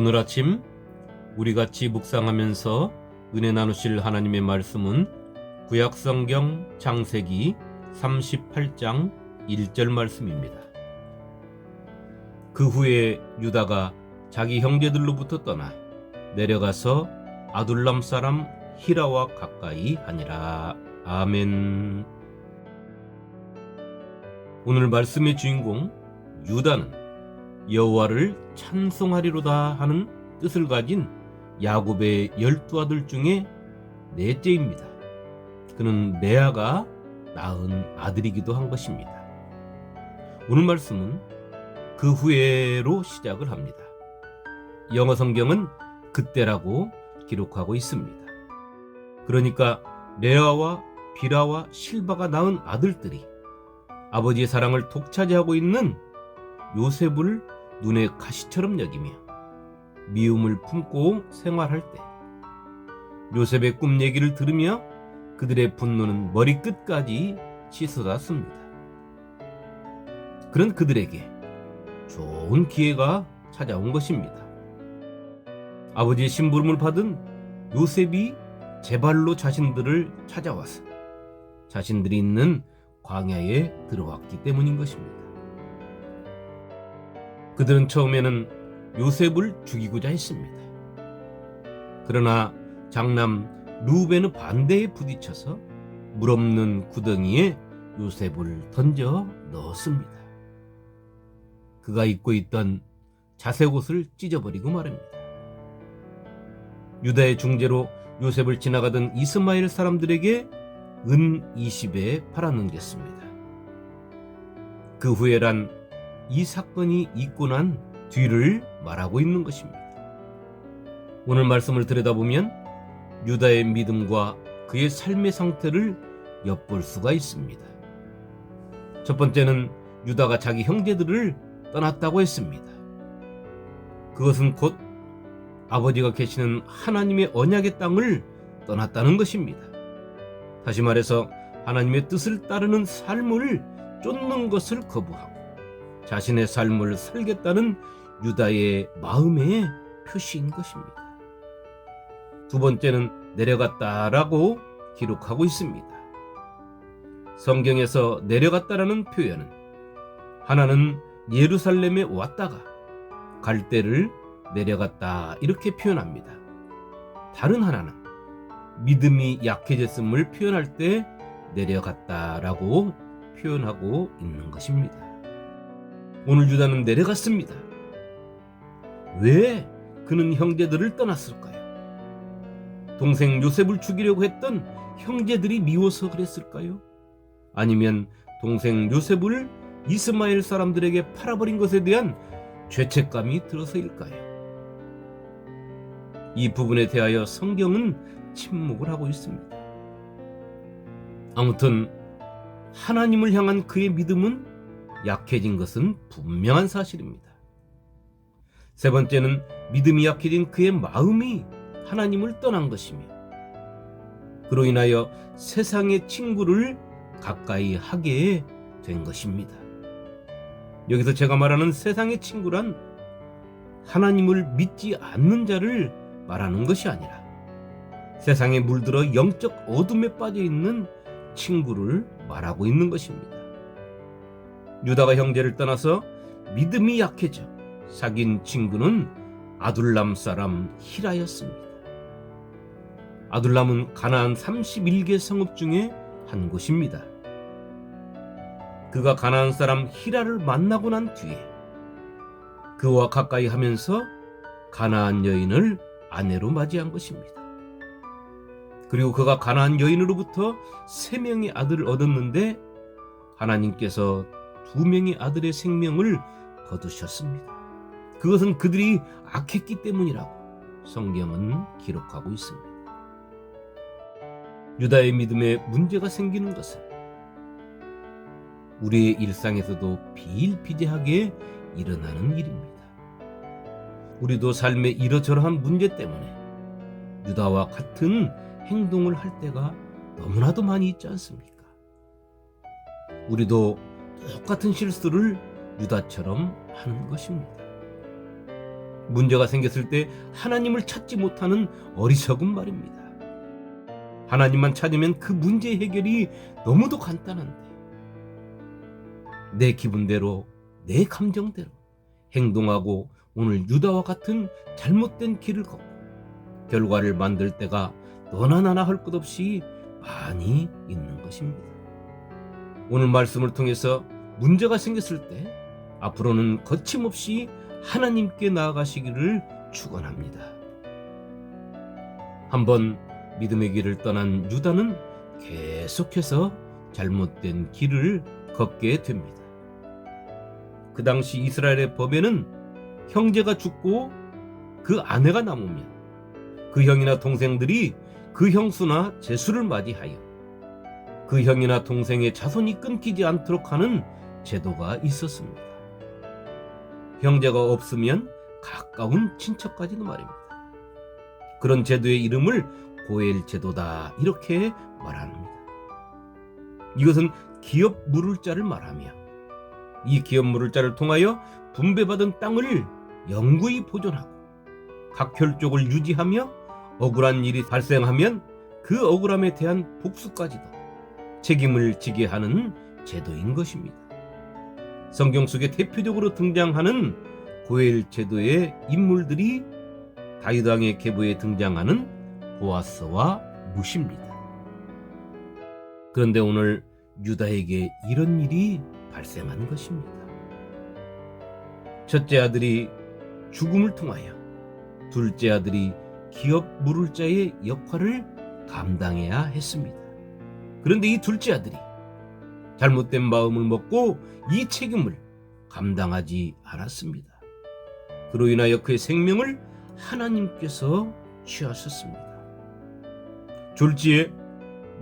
오늘 아침 우리 같이 묵상하면서 은혜 나누실 하나님의 말씀은 구약성경 창세기 38장 1절 말씀입니다. 그 후에 유다가 자기 형제들로부터 떠나 내려가서 아둘람 사람 히라와 가까이 하니라. 아멘. 오늘 말씀의 주인공 유다는 여호와를 찬송하리로다 하는 뜻을 가진 야곱의 12아들 중에 넷째입니다. 그는 레아가 낳은 아들이기도 한 것입니다. 오늘 말씀은 그 후에로 시작을 합니다. 영어 성경은 그때라고 기록하고 있습니다. 그러니까 레아와 빌하와 실바가 낳은 아들들이 아버지의 사랑을 독차지하고 있는 요셉을 눈의 가시처럼 여기며 미움을 품고 생활할 때 요셉의 꿈 얘기를 들으며 그들의 분노는 머리끝까지 치솟았습니다. 그런 그들에게 좋은 기회가 찾아온 것입니다. 아버지의 심부름을 받은 요셉이 제발로 자신들을 찾아와서 자신들이 있는 광야에 들어왔기 때문인 것입니다. 그들은 처음에는 요셉을 죽이고자 했습니다. 그러나 장남 루벤의 반대에 부딪혀서 물 없는 구덩이에 요셉을 던져 넣었습니다. 그가 입고 있던 자색 옷을 찢어버리고 말입니다. 유다의 중재로 요셉을 지나가던 이스마엘 사람들에게 은 20에 팔아넘겼습니다. 그 후에란 이 사건이 있고 난 뒤를 말하고 있는 것입니다. 오늘 말씀을 들여다보면 유다의 믿음과 그의 삶의 상태를 엿볼 수가 있습니다. 첫 번째는 유다가 자기 형제들을 떠났다고 했습니다. 그것은 곧 아버지가 계시는 하나님의 언약의 땅을 떠났다는 것입니다. 다시 말해서 하나님의 뜻을 따르는 삶을 쫓는 것을 거부하고 자신의 삶을 살겠다는 유다의 마음의 표시인 것입니다. 두 번째는 내려갔다라고 기록하고 있습니다. 성경에서 내려갔다라는 표현은 하나는 예루살렘에 왔다가 갈대를 내려갔다 이렇게 표현합니다. 다른 하나는 믿음이 약해졌음을 표현할 때 내려갔다라고 표현하고 있는 것입니다. 오늘 유다는 내려갔습니다. 왜 그는 형제들을 떠났을까요? 동생 요셉을 죽이려고 했던 형제들이 미워서 그랬을까요? 아니면 동생 요셉을 이스마엘 사람들에게 팔아버린 것에 대한 죄책감이 들어서일까요? 이 부분에 대하여 성경은 침묵을 하고 있습니다. 아무튼 하나님을 향한 그의 믿음은 약해진 것은 분명한 사실입니다. 세 번째는 믿음이 약해진 그의 마음이 하나님을 떠난 것이며 그로 인하여 세상의 친구를 가까이 하게 된 것입니다. 여기서 제가 말하는 세상의 친구란 하나님을 믿지 않는 자를 말하는 것이 아니라 세상에 물들어 영적 어둠에 빠져 있는 친구를 말하고 있는 것입니다. 유다가 형제를 떠나서 믿음이 약해져 사귄 친구는 아둘람 사람 히라였습니다. 아둘람은 가나안 31개 성읍 중에 한 곳입니다. 그가 가나안 사람 히라를 만나고 난 뒤에 그와 가까이 하면서 가나안 여인을 아내로 맞이한 것입니다. 그리고 그가 가나안 여인으로부터 3명의 아들을 얻었는데 하나님께서 2명의 아들의 생명을 거두셨습니다. 그것은 그들이 악했기 때문이라고 성경은 기록하고 있습니다. 유다의 믿음에 문제가 생기는 것은 우리의 일상에서도 비일비재하게 일어나는 일입니다. 우리도 삶의 이러저러한 문제 때문에 유다와 같은 행동을 할 때가 너무나도 많이 있지 않습니까? 우리도 똑같은 실수를 유다처럼 하는 것입니다. 문제가 생겼을 때 하나님을 찾지 못하는 어리석은 말입니다. 하나님만 찾으면 그 문제 해결이 너무도 간단한데 내 기분대로 내 감정대로 행동하고 오늘 유다와 같은 잘못된 길을 걷고 결과를 만들 때가 너나 나나 할 것 없이 많이 있는 것입니다. 오늘 말씀을 통해서 문제가 생겼을 때 앞으로는 거침없이 하나님께 나아가시기를 축원합니다. 한번 믿음의 길을 떠난 유다는 계속해서 잘못된 길을 걷게 됩니다. 그 당시 이스라엘의 법에는 형제가 죽고 그 아내가 남으면 그 형이나 동생들이 그 형수나 제수를 맞이하여 그 형이나 동생의 자손이 끊기지 않도록 하는 제도가 있었습니다. 형제가 없으면 가까운 친척까지도 말입니다. 그런 제도의 이름을 고엘 제도다 이렇게 말합니다. 이것은 기업 물을자를 말하며 이 기업 물을자를 통하여 분배받은 땅을 영구히 보존하고 각 혈족을 유지하며 억울한 일이 발생하면 그 억울함에 대한 복수까지도 책임을 지게 하는 제도인 것입니다. 성경 속에 대표적으로 등장하는 고엘 제도의 인물들이 다윗 왕의 계보에 등장하는 보아스와 룻입니다. 그런데 오늘 유다에게 이런 일이 발생한 것입니다. 첫째 아들이 죽음을 통하여 둘째 아들이 기업 물을 자의 역할을 감당해야 했습니다. 그런데 이 둘째 아들이 잘못된 마음을 먹고 이 책임을 감당하지 않았습니다. 그로 인하여 그의 생명을 하나님께서 취하셨습니다. 졸지에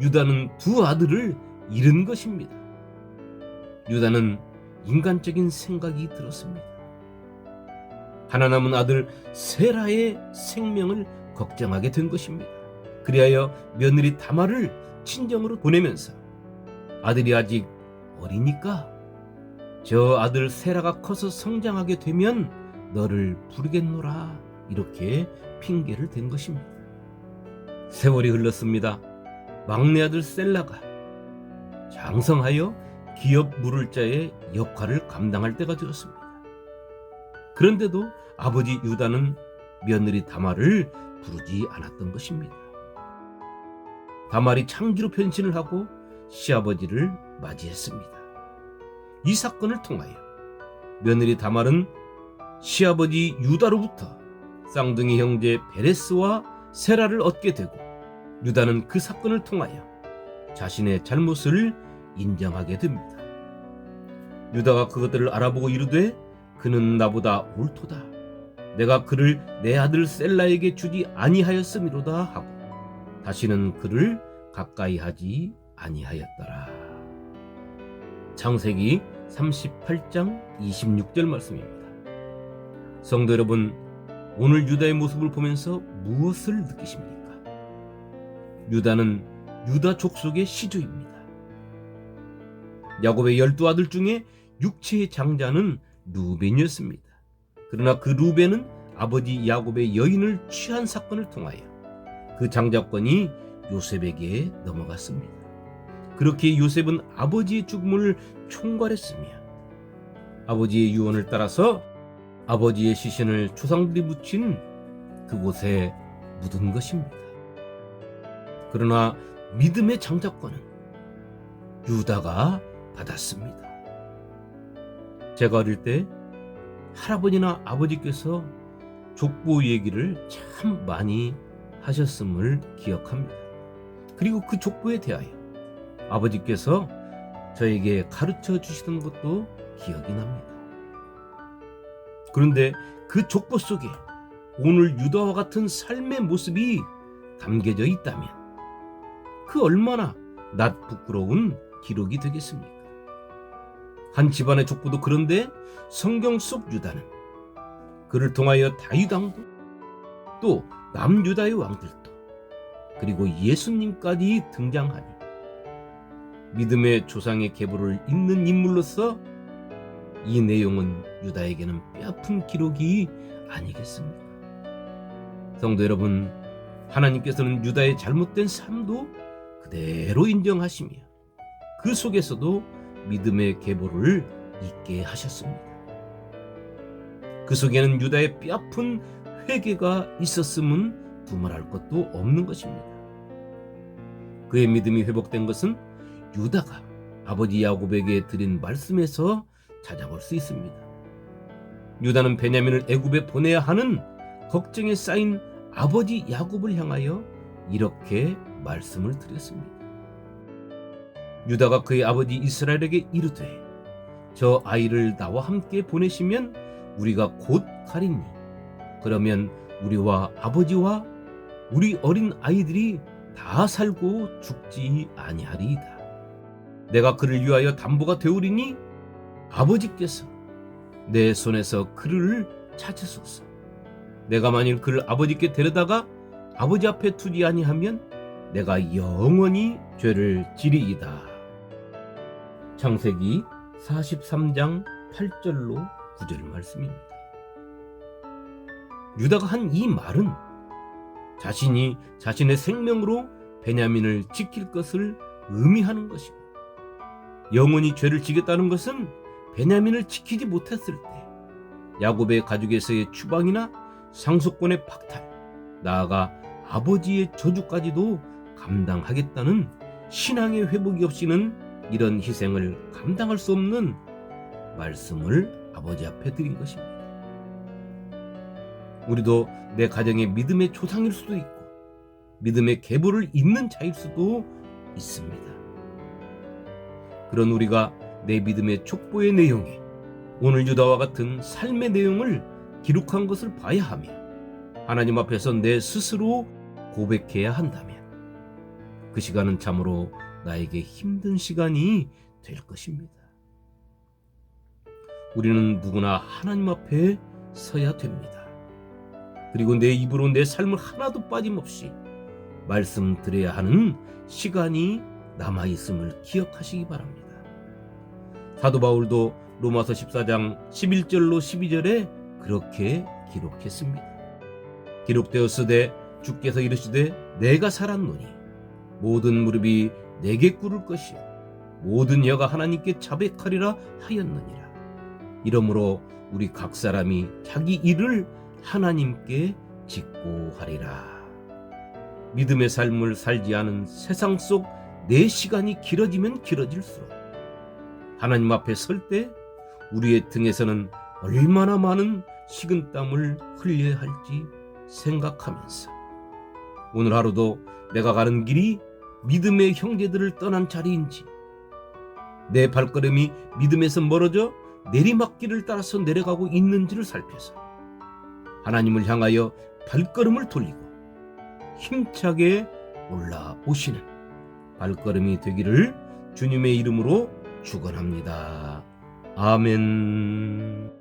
유다는 두 아들을 잃은 것입니다. 유다는 인간적인 생각이 들었습니다. 하나 남은 아들 세라의 생명을 걱정하게 된 것입니다. 그리하여 며느리 다말을 친정으로 보내면서 아들이 아직 어리니까 저 아들 세라가 커서 성장하게 되면 너를 부르겠노라 이렇게 핑계를 댄 것입니다. 세월이 흘렀습니다. 막내 아들 셀라가 장성하여 기업 물을 자의 역할을 감당할 때가 되었습니다. 그런데도 아버지 유다는 며느리 다말을 부르지 않았던 것입니다. 다말이 창기로 변신을 하고 시아버지를 맞이했습니다. 이 사건을 통하여 며느리 다말은 시아버지 유다로부터 쌍둥이 형제 베레스와 세라를 얻게 되고 유다는 그 사건을 통하여 자신의 잘못을 인정하게 됩니다. 유다가 그것들을 알아보고 이르되 그는 나보다 옳도다. 내가 그를 내 아들 셀라에게 주지 아니하였음이로다 하고 다시는 그를 가까이 하지 아니하였더라. 창세기 38장 26절 말씀입니다. 성도 여러분, 오늘 유다의 모습을 보면서 무엇을 느끼십니까? 유다는 유다 족속의 시조입니다. 야곱의 12아들 중에 육체의 장자는 루벤이었습니다. 그러나 그 루벤은 아버지 야곱의 여인을 취한 사건을 통하여 그 장자권이 요셉에게 넘어갔습니다. 그렇게 요셉은 아버지의 죽음을 총괄했으며 아버지의 유언을 따라서 아버지의 시신을 조상들이 묻힌 그곳에 묻은 것입니다. 그러나 믿음의 장자권은 유다가 받았습니다. 제가 어릴 때 할아버지나 아버지께서 족보 얘기를 참 많이 하셨음을 기억합니다. 그리고 그 족보에 대하여 아버지께서 저에게 가르쳐 주시던 것도 기억이 납니다. 그런데 그 족보 속에 오늘 유다와 같은 삶의 모습이 담겨져 있다면 그 얼마나 낯 부끄러운 기록이 되겠습니까? 한 집안의 족보도 그런데 성경 속 유다는 그를 통하여 다윗 왕도 또 남유다의 왕들도 그리고 예수님까지 등장하니 믿음의 조상의 계보를 잇는 인물로서 이 내용은 유다에게는 뼈아픈 기록이 아니겠습니까? 성도 여러분, 하나님께서는 유다의 잘못된 삶도 그대로 인정하시며 그 속에서도 믿음의 계보를 있게 하셨습니다. 그 속에는 유다의 뼈아픈 회개가 있었음은 두말할 것도 없는 것입니다. 그의 믿음이 회복된 것은 유다가 아버지 야곱에게 드린 말씀에서 찾아볼 수 있습니다. 유다는 베냐민을 애굽에 보내야 하는 걱정에 쌓인 아버지 야곱을 향하여 이렇게 말씀을 드렸습니다. 유다가 그의 아버지 이스라엘에게 이르되 저 아이를 나와 함께 보내시면 우리가 곧 가리니 그러면 우리와 아버지와 우리 어린 아이들이 다 살고 죽지 아니하리이다. 내가 그를 위하여 담보가 되오리니 아버지께서 내 손에서 그를 찾으소서. 내가 만일 그를 아버지께 데려다가 아버지 앞에 두지 아니하면 내가 영원히 죄를 지리이다. 창세기 43장 8절로 9절 말씀입니다. 유다가 한 이 말은 자신이 자신의 생명으로 베냐민을 지킬 것을 의미하는 것이고, 영원히 죄를 지겠다는 것은 베냐민을 지키지 못했을 때 야곱의 가족에서의 추방이나 상속권의 박탈, 나아가 아버지의 저주까지도 감당하겠다는 신앙의 회복이 없이는 이런 희생을 감당할 수 없는 말씀을 아버지 앞에 드린 것입니다. 우리도 내 가정의 믿음의 조상일 수도 있고 믿음의 계보를 잇는 자일 수도 있습니다. 그런 우리가 내 믿음의 촉보의 내용에 오늘 유다와 같은 삶의 내용을 기록한 것을 봐야 하며 하나님 앞에서 내 스스로 고백해야 한다면 그 시간은 참으로 나에게 힘든 시간이 될 것입니다. 우리는 누구나 하나님 앞에 서야 됩니다. 그리고 내 입으로 내 삶을 하나도 빠짐없이 말씀드려야 하는 시간이 남아있음을 기억하시기 바랍니다. 사도 바울도 로마서 14장 11절로 12절에 그렇게 기록했습니다. 기록되었으되 주께서 이르시되 내가 살았노니 모든 무릎이 내게 꿇을 것이요 모든 여가 하나님께 자백하리라 하였느니라. 이러므로 우리 각 사람이 자기 일을 하나님께 짓고 하리라. 믿음의 삶을 살지 않은 세상 속 내 시간이 길어지면 길어질수록 하나님 앞에 설 때 우리의 등에서는 얼마나 많은 식은땀을 흘려야 할지 생각하면서 오늘 하루도 내가 가는 길이 믿음의 형제들을 떠난 자리인지, 내 발걸음이 믿음에서 멀어져 내리막길을 따라서 내려가고 있는지를 살펴서 하나님을 향하여 발걸음을 돌리고 힘차게 올라오시는 발걸음이 되기를 주님의 이름으로 축원합니다. 아멘.